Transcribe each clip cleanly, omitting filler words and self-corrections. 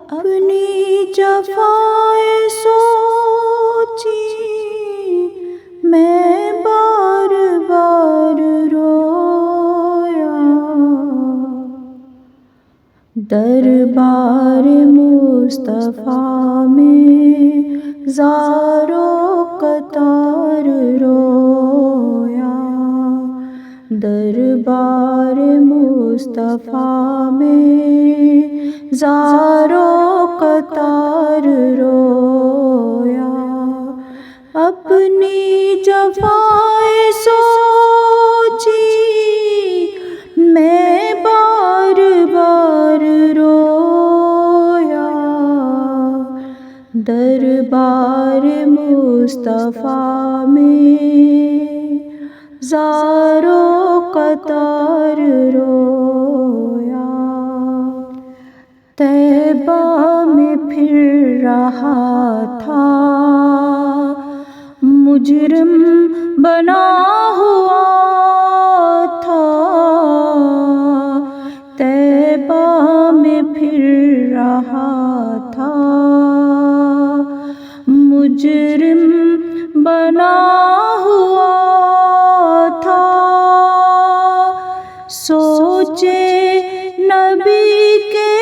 اپنی جفائے سوچی میں بار بار رویا، دربار مصطفیٰ میں زار و قطار رویا، دربار مصطفیٰ میں زار و قطار رویا، اپنی جفائے سوچی میں بار بار رویا، دربار مصطفیٰ میں زار و قطار رویا، طیبہ میں پھر رہا تھا مجرم بنا ہوا تھا، طیبہ میں پھر رہا تھا مجرم بنا ہوا تھا، سوچے نبی کے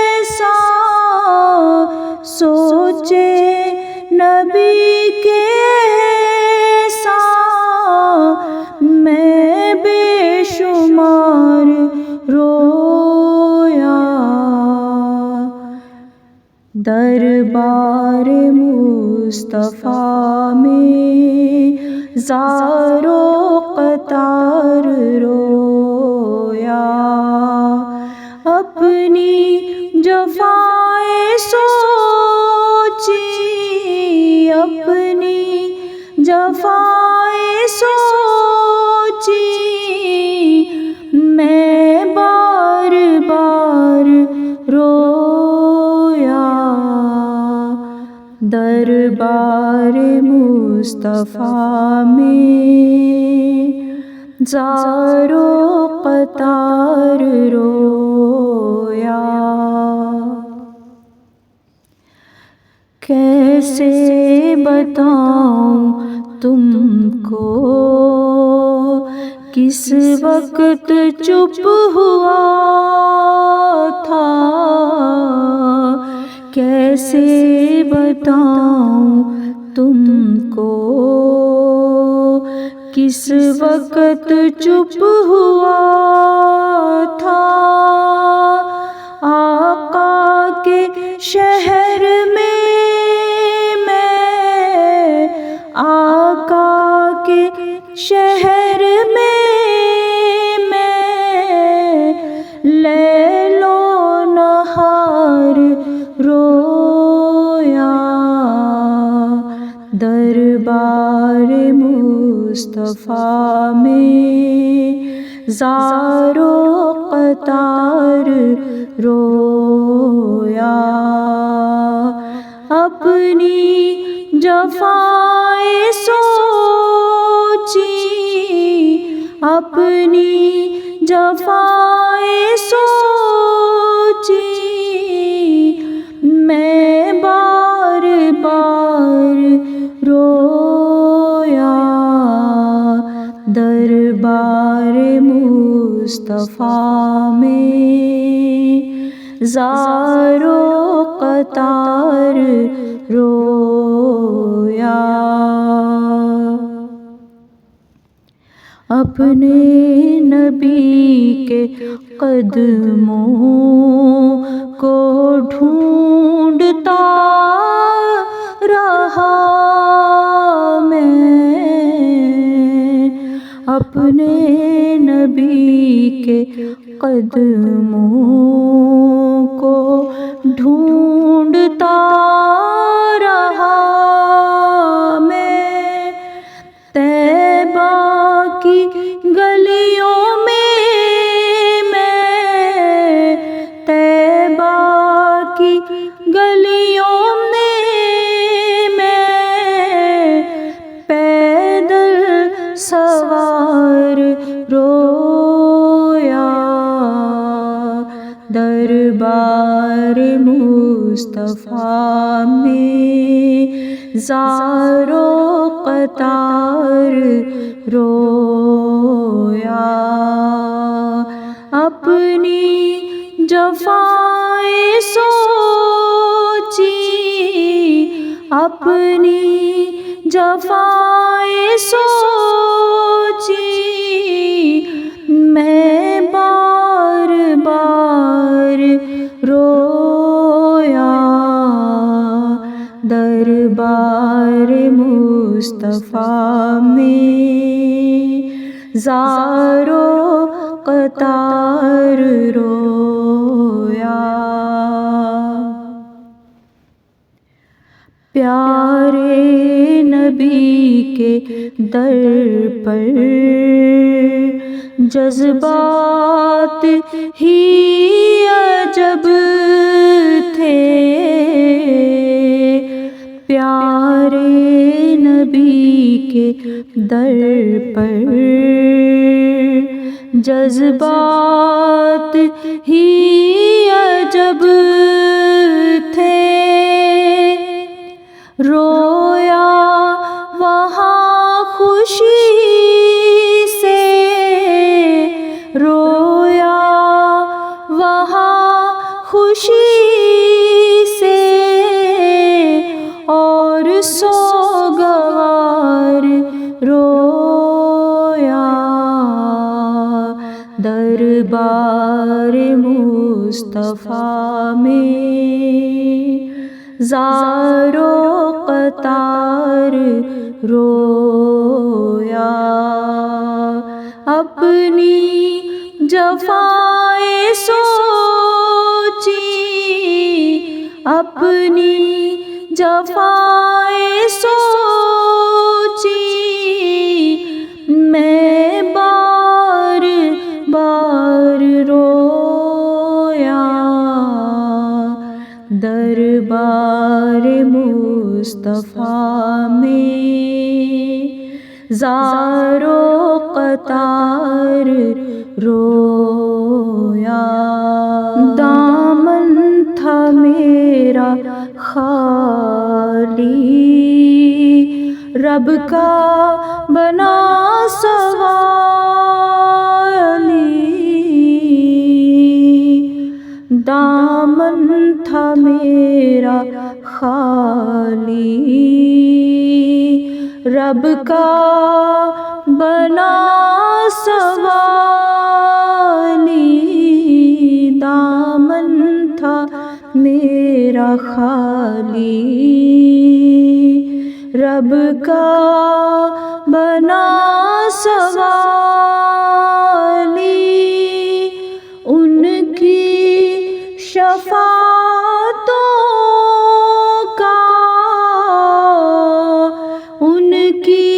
احسان، سوچے نبی کے احسان، میں بے شمار رویا، دربار مصطفیٰ میں زار و قطار رویا، اپنی جفائے سوچی، اپنی جفائے سوچی میں بار بار رویا، دربار مصطفیٰ میں زار و قطار رویا، کیسے بتاؤں تم کو کس وقت چپ ہوا تھا، کیسے بتاؤں تم کو کس وقت چپ ہوا تھا، آقا کے شہر میں میں، آقا کے شہر میں میں لیل و نہار رویا، دربار مصطفیٰ میں زار و قطار رویا، اپنی جفائے سوچی، اپنی جفائے سوچی میں بار بار رویا، دربار مصطفیٰ میں زار و قطار رویا، اپنے نبی کے قدموں کو ڈھونڈتا رہا میں، اپنے نبی کے قدموں کو ڈھونڈتا رہا میں، طیبہ کی گلیوں میں میں، طیبہ کی گلیوں میں میں پیدل سوار رویا، دربار مصطفیٰ میں زار و قطار رویا، اپنی جفائیں سوچی، اپنی جفائیں سوچی، میں بار بار رویا، دربار مصطفیٰ میں زار و قطار رویا۔ پیارے نبی کے در پر جذبات ہی عجب تھے، پیارے نبی کے در پر جذبات ہی عجب تھے، رویا وہاں خوشی سے، رویا وہاں خوشی سے، اور سوگوار رویا، دربار مصطفیٰ میں زار و قطار رویا، اپنی جفائیں سوچی، اپنی جفائیں سوچی، میں بار بار رویا، دربار مصطفیٰ میں زار و قطار رویا، دامن تھا میرا خالی، رب کا بنا سوالی، دامن تھا میرا خالی، رب کا بنا سوالی، دامن تھا میرا خالی، رب کا بنا سوالی، ان کی شفاعتوں کا، ان کی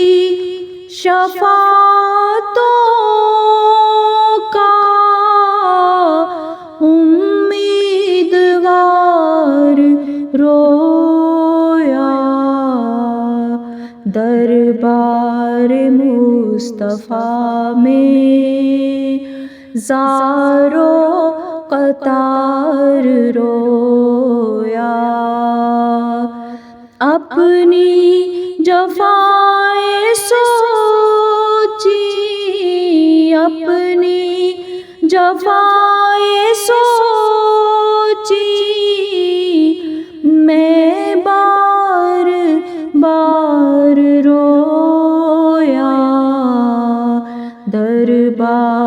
شفاعتوں کا امیدوار رویا، دربار مصطفیٰ میں زار و قطار رویا، اپنی جفائیں سوچی، اپنی جفائیں سوچی، میں بار بار رویا، دربار